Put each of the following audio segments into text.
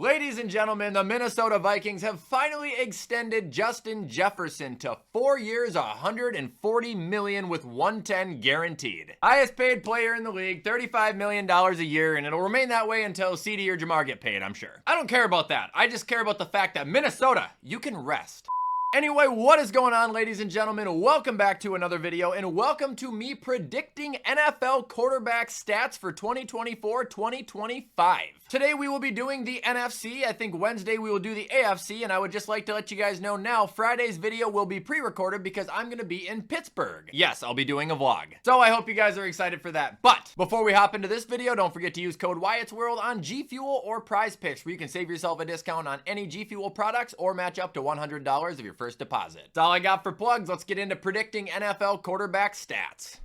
Ladies and gentlemen, the Minnesota Vikings have finally extended Justin Jefferson to 4 years, $140 million with $110 guaranteed. Highest paid player in the league, $35 million a year, and it'll remain that way until CD or Jamar get paid, I'm sure. I don't care about that. I just care about the fact that Minnesota, you can rest. Anyway, what is going on, ladies and gentlemen? Welcome back to another video, and welcome to me predicting NFL quarterback stats for 2024-2025. Today we will be doing the NFC. I think Wednesday we will do the AFC, and I would just like to let you guys know now, Friday's video will be pre-recorded because I'm going to be in Pittsburgh. Yes, I'll be doing a vlog. So I hope you guys are excited for that. But before we hop into this video, don't forget to use code WyattzWorld on G Fuel or Prize Picks, where you can save yourself a discount on any G Fuel products or match up to $100 of your first deposit. That's all I got for plugs. Let's get into predicting NFL quarterback stats.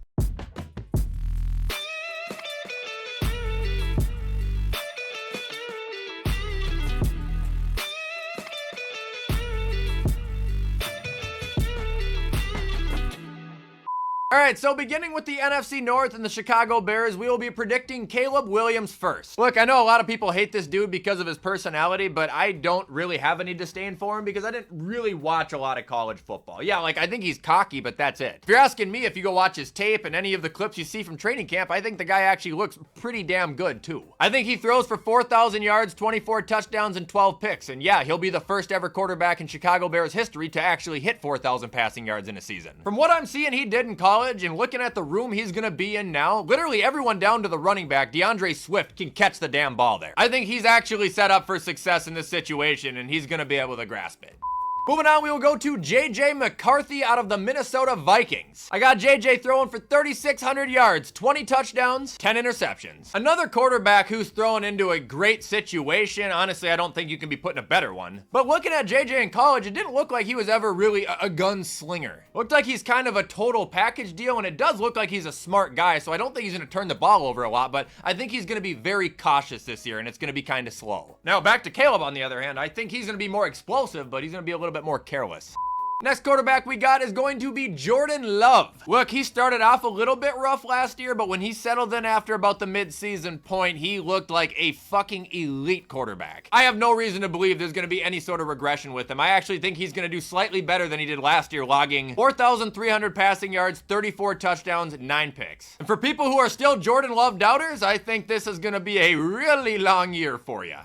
All right, so beginning with the NFC North and the Chicago Bears, we will be predicting Caleb Williams first. Look, I know a lot of people hate this dude because of his personality, but I don't really have any disdain for him because I didn't really watch a lot of college football. Yeah, like, I think he's cocky, but that's it. If you're asking me, if you go watch his tape and any of the clips you see from training camp, I think the guy actually looks pretty damn good, too. I think he throws for 4,000 yards, 24 touchdowns, and 12 picks. And yeah, he'll be the first ever quarterback in Chicago Bears history to actually hit 4,000 passing yards in a season. From what I'm seeing he did in college, and looking at the room he's gonna be in now, literally everyone down to the running back, DeAndre Swift, can catch the damn ball there. I think he's actually set up for success in this situation, and he's gonna be able to grasp it. Moving on, we will go to J.J. McCarthy out of the Minnesota Vikings. I got J.J. throwing for 3,600 yards, 20 touchdowns, 10 interceptions. Another quarterback who's thrown into a great situation. Honestly, I don't think you can be put in a better one. But looking at J.J. in college, it didn't look like he was ever really a gunslinger. Looked like he's kind of a total package deal, and it does look like he's a smart guy, so I don't think he's going to turn the ball over a lot, but I think he's going to be very cautious this year, and it's going to be kind of slow. Now, back to Caleb, on the other hand. I think he's going to be more explosive, but he's going to be a little bit more careless. Next quarterback we got is going to be Jordan Love. Look, he started off a little bit rough last year, but when he settled in after about the mid-season point, he looked like a fucking elite quarterback. I have no reason to believe there's going to be any sort of regression with him. I actually think he's going to do slightly better than he did last year, logging 4,300 passing yards, 34 touchdowns, 9 picks. And for people who are still Jordan Love doubters, I think this is going to be a really long year for you.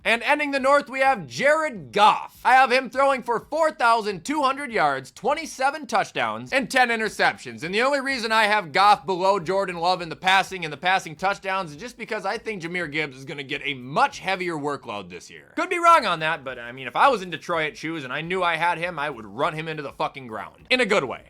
And ending the North, we have Jared Goff. I have him throwing for 4,200 yards, 27 touchdowns, and 10 interceptions. And the only reason I have Goff below Jordan Love in the passing and the passing touchdowns is just because I think Jahmyr Gibbs is going to get a much heavier workload this year. Could be wrong on that, but I mean, if I was in Detroit shoes and I knew I had him, I would run him into the fucking ground. In a good way.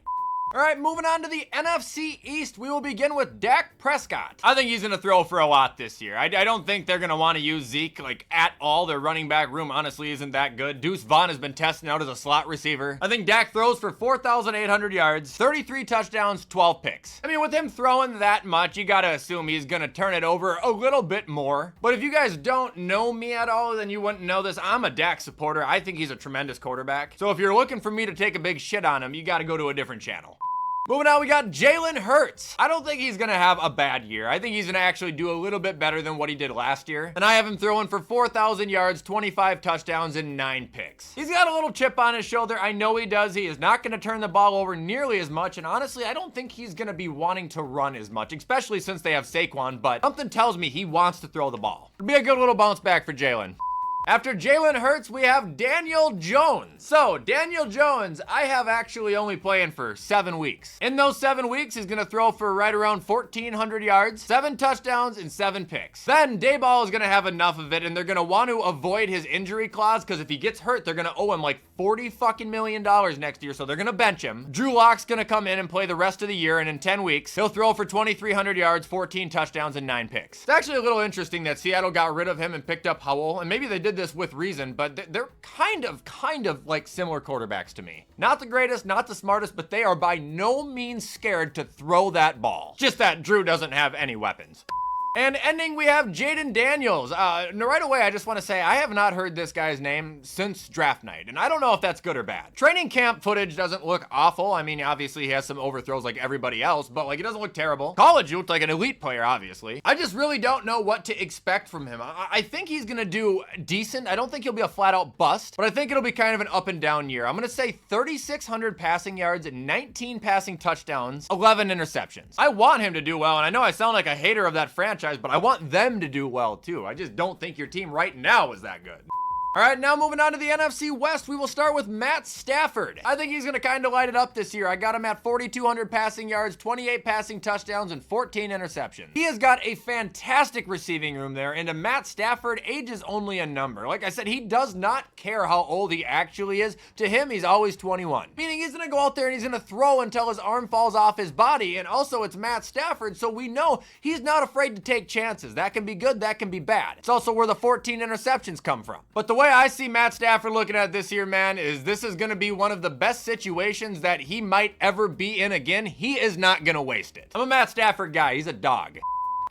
All right, moving on to the NFC East, we will begin with Dak Prescott. I think he's going to throw for a lot this year. I don't think they're going to want to use Zeke, like, at all. Their running back room, honestly, isn't that good. Deuce Vaughn has been testing out as a slot receiver. I think Dak throws for 4,800 yards, 33 touchdowns, 12 picks. I mean, with him throwing that much, you got to assume he's going to turn it over a little bit more. But if you guys don't know me at all, then you wouldn't know this. I'm a Dak supporter. I think he's a tremendous quarterback. So if you're looking for me to take a big shit on him, you got to go to a different channel. Moving on, we got Jalen Hurts. I don't think he's going to have a bad year. I think he's going to actually do a little bit better than what he did last year. And I have him throwing for 4,000 yards, 25 touchdowns, and 9 picks. He's got a little chip on his shoulder. I know he does. He is not going to turn the ball over nearly as much. And honestly, I don't think he's going to be wanting to run as much, especially since they have Saquon. But something tells me he wants to throw the ball. It'll be a good little bounce back for Jalen. After Jalen Hurts, we have Daniel Jones. So, Daniel Jones, I have actually only playing for 7 weeks. In those 7 weeks, he's going to throw for right around 1,400 yards, 7 touchdowns, and 7 picks. Then, Dayball is going to have enough of it, and they're going to want to avoid his injury clause, because if he gets hurt, they're going to owe him like $40 fucking million next year, so they're going to bench him. Drew Lock's going to come in and play the rest of the year, and in 10 weeks, he'll throw for 2,300 yards, 14 touchdowns, and 9 picks. It's actually a little interesting that Seattle got rid of him and picked up Howell, and maybe they did this with reason, but they're kind of like similar quarterbacks to me. Not the greatest, not the smartest, but they are by no means scared to throw that ball. Just that Drew doesn't have any weapons. And ending, we have Jaden Daniels. Right away, I just want to say I have not heard this guy's name since draft night, and I don't know if that's good or bad. Training camp footage doesn't look awful. I mean, obviously he has some overthrows like everybody else, but like, he doesn't look terrible. College, he looked like an elite player, obviously. I just really don't know what to expect from him. I think he's gonna do decent. I don't think he'll be a flat-out bust, but I think it'll be kind of an up and down year. I'm gonna say 3,600 passing yards and 19 passing touchdowns, 11 interceptions. I want him to do well, and I know I sound like a hater of that franchise, but I want them to do well too. I just don't think your team right now is that good. All right, now moving on to the NFC West, we will start with Matt Stafford. I think he's going to kind of light it up this year. I got him at 4,200 passing yards, 28 passing touchdowns, and 14 interceptions. He has got a fantastic receiving room there, and to Matt Stafford, age is only a number. Like I said, he does not care how old he actually is. To him, he's always 21. Meaning he's going to go out there and he's going to throw until his arm falls off his body, and also it's Matt Stafford, so we know he's not afraid to take chances. That can be good, that can be bad. It's also where the 14 interceptions come from. But the way I see Matt Stafford looking at this year, man, is this is going to be one of the best situations that he might ever be in again. He is not going to waste it. I'm a Matt Stafford guy. He's a dog.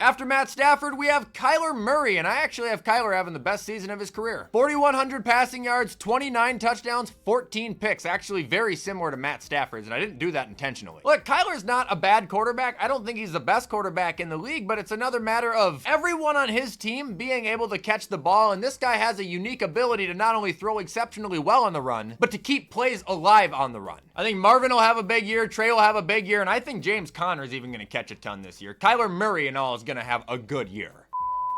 After Matt Stafford, we have Kyler Murray, and I actually have Kyler having the best season of his career. 4,100 passing yards, 29 touchdowns, 14 picks. Actually very similar to Matt Stafford's, and I didn't do that intentionally. Look, Kyler's not a bad quarterback. I don't think he's the best quarterback in the league, but it's another matter of everyone on his team being able to catch the ball, and this guy has a unique ability to not only throw exceptionally well on the run, but to keep plays alive on the run. I think Marvin will have a big year, Trey will have a big year, and I think James Conner's even going to catch a ton this year. Kyler Murray and all is going to have a good year.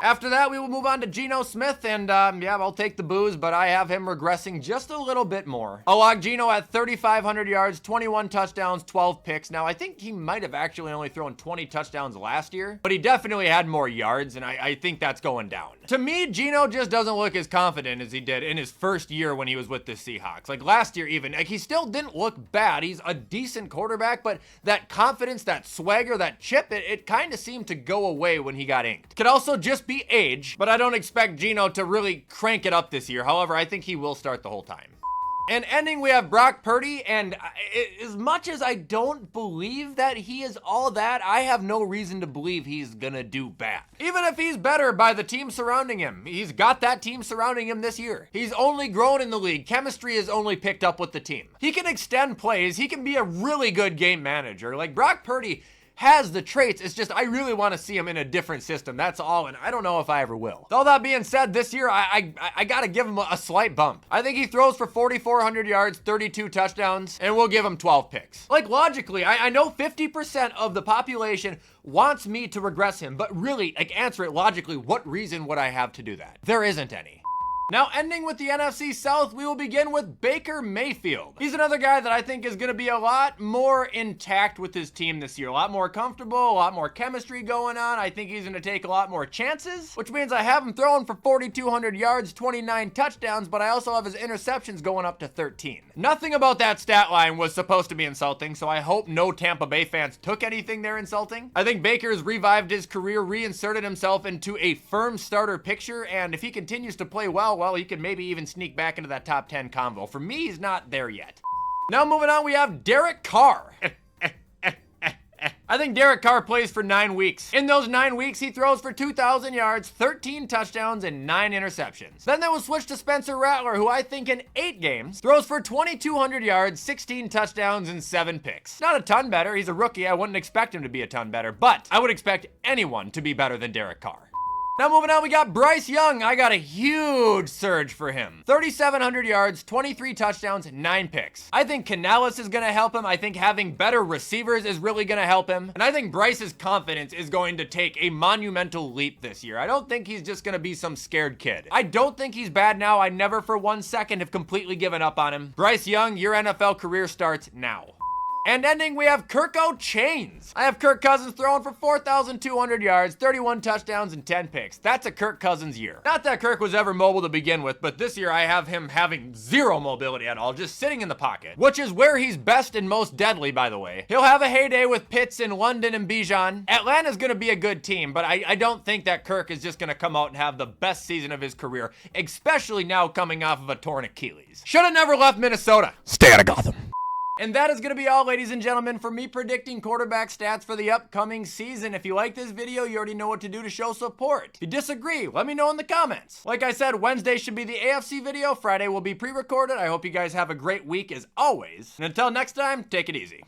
After that, we will move on to Geno Smith, and yeah, I'll take the booze, but I have him regressing just a little bit more. I'll log Geno at 3,500 yards, 21 touchdowns, 12 picks. Now, I think he might have actually only thrown 20 touchdowns last year, but he definitely had more yards, and I think that's going down. To me, Geno just doesn't look as confident as he did in his first year when he was with the Seahawks. Like last year even, like he still didn't look bad. He's a decent quarterback, but that confidence, that swagger, that chip, it kind of seemed to go away when he got inked. Could also just be age, but I don't expect Geno to really crank it up this year. However, I think he will start the whole time. And ending, we have Brock Purdy, and as much as I don't believe that he is all that, I have no reason to believe he's gonna do bad. Even if he's better by the team surrounding him, he's got that team surrounding him this year. He's only grown in the league. Chemistry is only picked up with the team. He can extend plays. He can be a really good game manager. Like Brock Purdy has the traits. It's just I really want to see him in a different system. That's all, and I don't know if I ever will. With all that being said, this year I got to give him a slight bump. I think he throws for 4,400 yards, 32 touchdowns, and we'll give him 12 picks. Like logically, I know 50% of the population wants me to regress him, but really, like answer it logically, what reason would I have to do that? There isn't any. Now, ending with the NFC South, we will begin with Baker Mayfield. He's another guy that I think is going to be a lot more intact with his team this year. A lot more comfortable, a lot more chemistry going on. I think he's going to take a lot more chances, which means I have him throwing for 4,200 yards, 29 touchdowns, but I also have his interceptions going up to 13. Nothing about that stat line was supposed to be insulting, so I hope no Tampa Bay fans took anything there insulting. I think Baker's revived his career, reinserted himself into a firm starter picture, and if he continues to play well, he could maybe even sneak back into that top 10 convo. For me, he's not there yet. Now moving on, we have Derek Carr. I think Derek Carr plays for 9 weeks. In those 9 weeks, he throws for 2,000 yards, 13 touchdowns, and 9 interceptions. Then they will switch to Spencer Rattler, who I think in 8 games throws for 2,200 yards, 16 touchdowns, and 7 picks. Not a ton better. He's a rookie. I wouldn't expect him to be a ton better, but I would expect anyone to be better than Derek Carr. Now moving on, we got Bryce Young. I got a huge surge for him. 3,700 yards, 23 touchdowns, 9 picks. I think Canales is going to help him. I think having better receivers is really going to help him. And I think Bryce's confidence is going to take a monumental leap this year. I don't think he's just going to be some scared kid. I don't think he's bad now. I never for 1 second have completely given up on him. Bryce Young, your NFL career starts now. And ending, we have Kirko Chains. I have Kirk Cousins throwing for 4,200 yards, 31 touchdowns, and 10 picks. That's a Kirk Cousins year. Not that Kirk was ever mobile to begin with, but this year I have him having zero mobility at all, just sitting in the pocket, which is where he's best and most deadly, by the way. He'll have a heyday with Pitts in London and Bijan. Atlanta's going to be a good team, but I don't think that Kirk is just going to come out and have the best season of his career, especially now coming off of a torn Achilles. Should have never left Minnesota. Stay out of Gotham. And that is going to be all, ladies and gentlemen, for me predicting quarterback stats for the upcoming season. If you like this video, you already know what to do to show support. If you disagree, let me know in the comments. Like I said, Wednesday should be the AFC video. Friday will be pre-recorded. I hope you guys have a great week as always. And until next time, take it easy.